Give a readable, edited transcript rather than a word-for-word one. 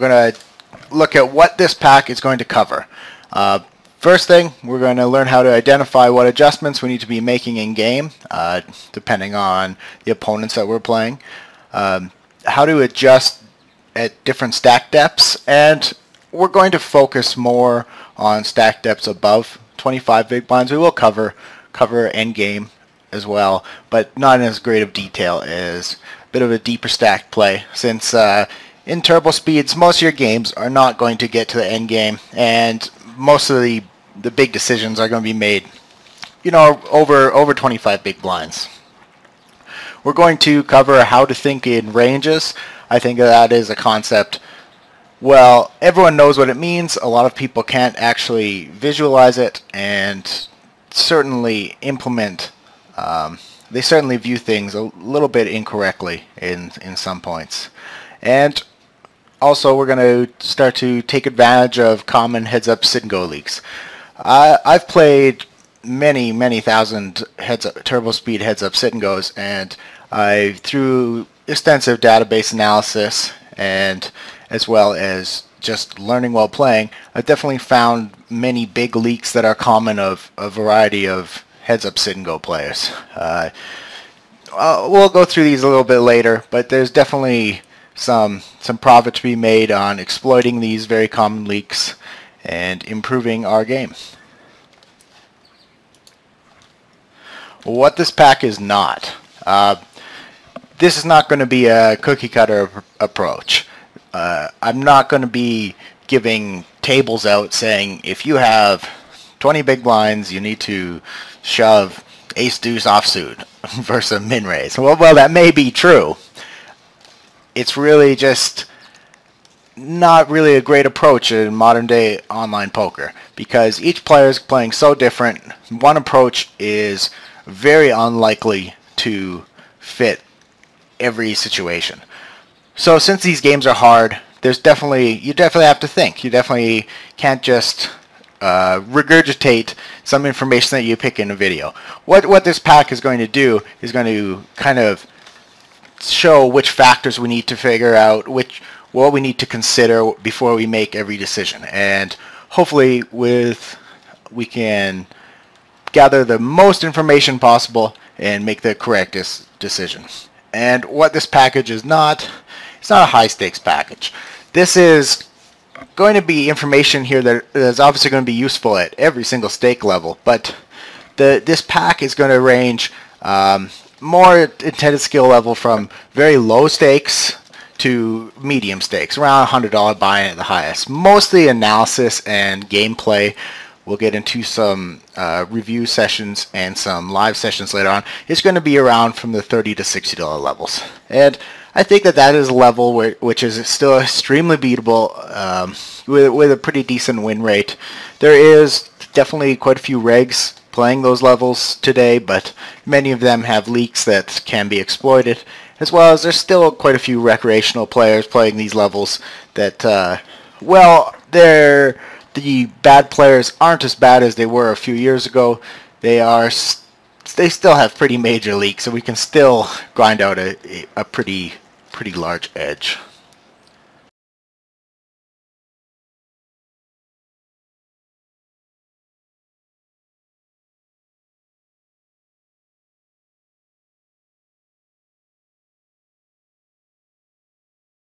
we're going to look at what this pack is going to cover. First thing, we're going to learn how to identify what adjustments we need to be making in game, depending on the opponents that we're playing. How to adjust at different stack depths, and we're going to focus more on stack depths above 25 big blinds. We will cover end game as well, but not in as great of detail as a bit of a deeper stack play, since in turbo speeds most of your games are not going to get to the end game, and most of the big decisions are going to be made, over 25 big blinds. We're going to cover how to think in ranges. I think that is a concept, well, everyone knows what it means. A lot of people can't actually visualize it and certainly implement. They certainly view things a little bit incorrectly in some points. And also, we're going to start to take advantage of common heads-up sit-and-go leaks. I've played many thousand turbo speed heads-up sit-and-goes, and through extensive database analysis and as well as just learning while playing, I've definitely found many big leaks that are common of a variety of heads-up sit-and-go players. We'll go through these a little bit later, but there's definitely some profit to be made on exploiting these very common leaks and improving our game. What this pack is not. This is not going to be a cookie cutter approach. I'm not going to be giving tables out saying if you have 20 big blinds you need to shove ace deuce offsuit versus min raise. Well, that may be true. It's really just not really a great approach in modern day online poker, because each player is playing so different. One approach is very unlikely to fit every situation. So since these games are hard, you definitely have to think. You definitely can't just regurgitate some information that you pick in a video. What this pack is going to do is going to kind of show which factors we need to figure out, what we need to consider before we make every decision, and hopefully we can gather the most information possible and make the correct decision. And what this package is not, it's not a high stakes package. This is going to be information here that is obviously going to be useful at every single stake level, but this pack is going to range more intended skill level from very low stakes to medium stakes, around $100 buy-in at the highest. Mostly analysis and gameplay. We'll get into some review sessions and some live sessions later on. It's going to be around from the $30 to $60 levels. And I think that is a level which is still extremely beatable with a pretty decent win rate. There is definitely quite a few regs playing those levels today, but many of them have leaks that can be exploited, as well as there's still quite a few recreational players playing these levels that, well, the bad players aren't as bad as they were a few years ago. They still have pretty major leaks, so we can still grind out a pretty large edge.